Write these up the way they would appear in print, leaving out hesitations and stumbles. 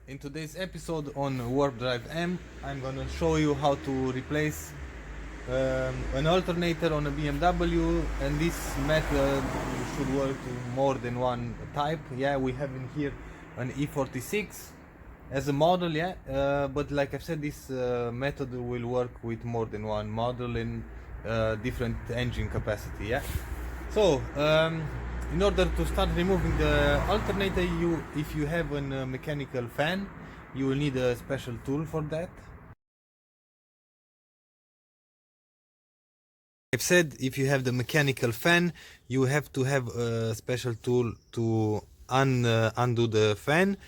In today's episode on WarpDriveM, I'm gonna show you how to replace an alternator on a BMW, and this method should work to more than one type. Yeah, we have in here an E46 as a model, yeah, but like I've said, this method will work with more than one model in different engine capacity, yeah. So, in order to start removing the alternator, if you have a mechanical fan, you will need a special tool for that. I've said if you have the mechanical fan, you have to have a special tool to undo the fan.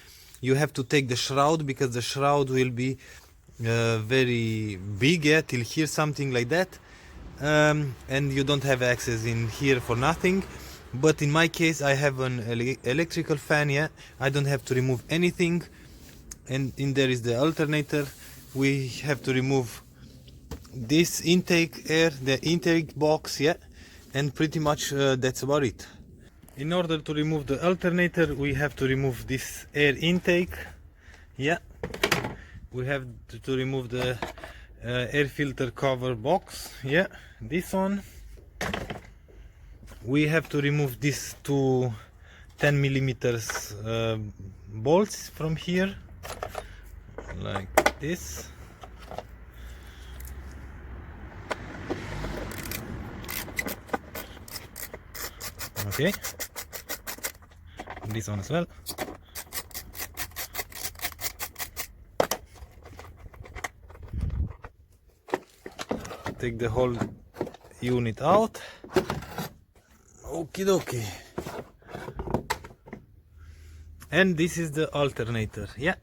You have to take the shroud, because the shroud will be very big, yeah, till here, something like that. And you don't have access in here for nothing. But in my case, I have an electrical fan, yeah. I don't have to remove anything. And in there is the alternator. We have to remove this intake air, the intake box, yeah, and pretty much that's about it. In order to remove the alternator, we have to remove this air intake, yeah. We have to remove the air filter cover box, yeah, this one. We have to remove these two 10 millimeters bolts from here, like this. Okay, this one as well. Take the whole unit out. Okie dokie. And this is the alternator, yeah.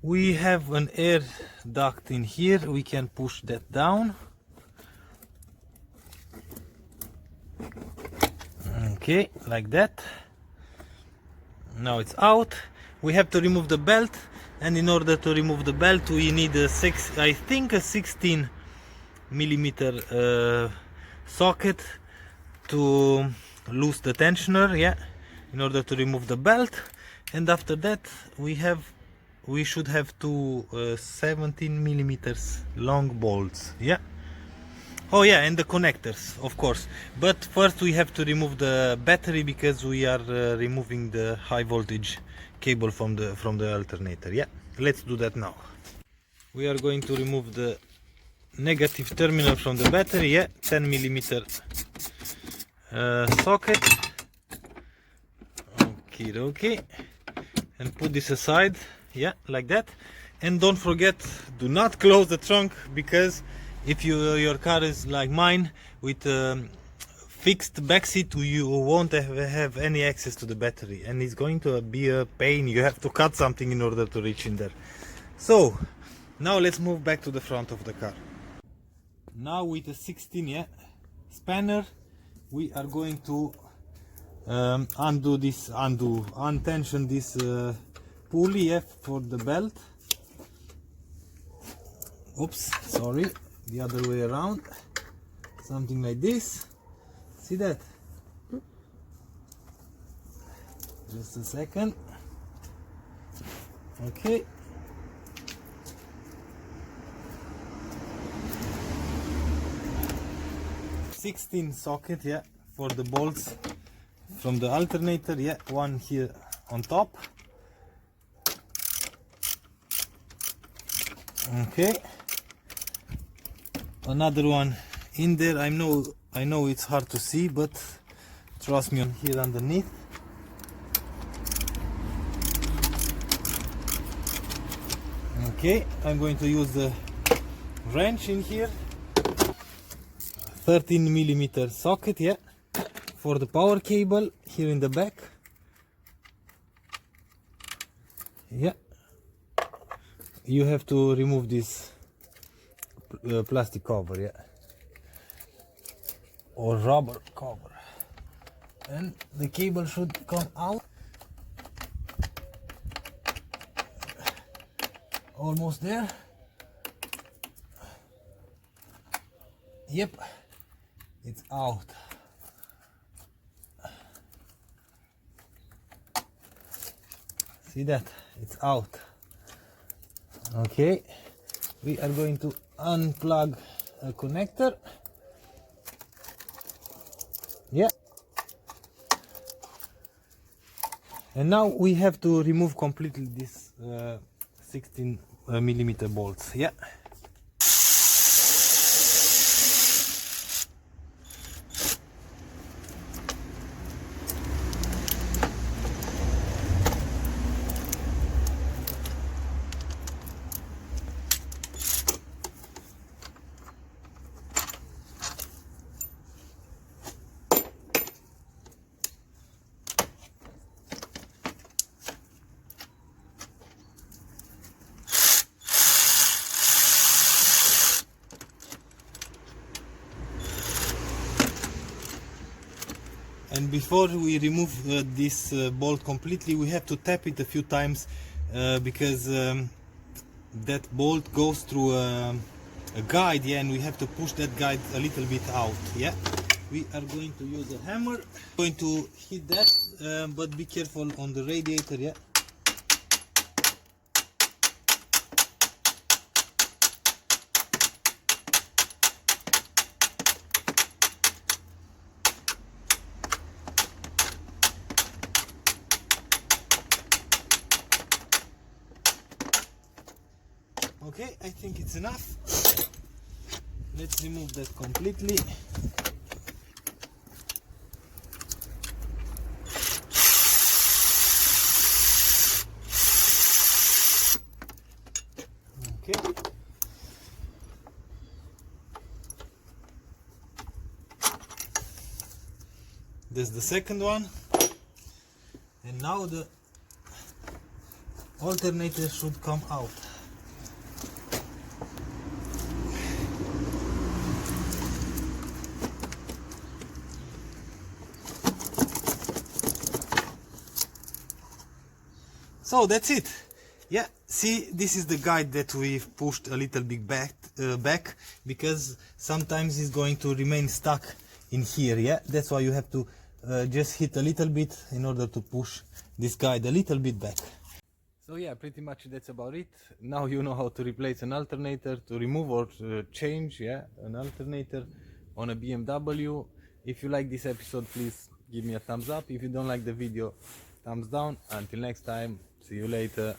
We have an air duct in here. We can push that down. Okay, like that. Now it's out. We have to remove the belt, and in order to remove the belt, we need a 16 millimeter socket to loose the tensioner, yeah, in order to remove the belt. And after that, we should have two 17 millimeters long bolts, yeah. Oh yeah, and the connectors, of course. But first we have to remove the battery, because we are removing the high voltage cable from the alternator. Yeah, let's do that now. We are going to remove the negative terminal from the battery. Yeah, 10 millimeter socket. Okay, and put this aside. Yeah, like that. And don't forget, do not close the trunk, because if your car is like mine with fixed back seat, you won't have any access to the battery, and it's going to be a pain. You have to cut something in order to reach in there. So now let's move back to the front of the car. Now with a 16 spanner, we are going to untension this pulley for the belt. Oops, sorry, the other way around. Something like this. See that? Just a second. Okay. $16 socket, yeah, for the bolts from the alternator, yeah, one here on top. Okay, another one in there. I know it's hard to see, but trust me, on here underneath. Okay, I'm going to use the wrench in here. 13 millimeter socket, yeah, for the power cable here in the back. Yeah, you have to remove this plastic cover, yeah, or rubber cover, and the cable should come out. Almost there. Yep, it's out. See that? It's out. Okay, we are going to unplug a connector. Yeah. And now we have to remove completely this 16 millimeter bolts. Yeah. And before we remove this bolt completely, we have to tap it a few times because that bolt goes through a guide, yeah, and we have to push that guide a little bit out. Yeah, we are going to use a hammer, going to hit that, but be careful on the radiator. Yeah. Okay, I think it's enough. Let's remove that completely. Okay. That's the second one. And now the alternator should come out. So that's it. Yeah, see, this is the guide that we've pushed a little bit back because sometimes it's going to remain stuck in here. Yeah, that's why you have to just hit a little bit in order to push this guide a little bit back. So yeah, pretty much that's about it. Now you know how to replace an alternator, to remove or change, yeah, an alternator on a BMW. If you like this episode, please give me a thumbs up. If you don't like the video, thumbs down. Until next time, see you later.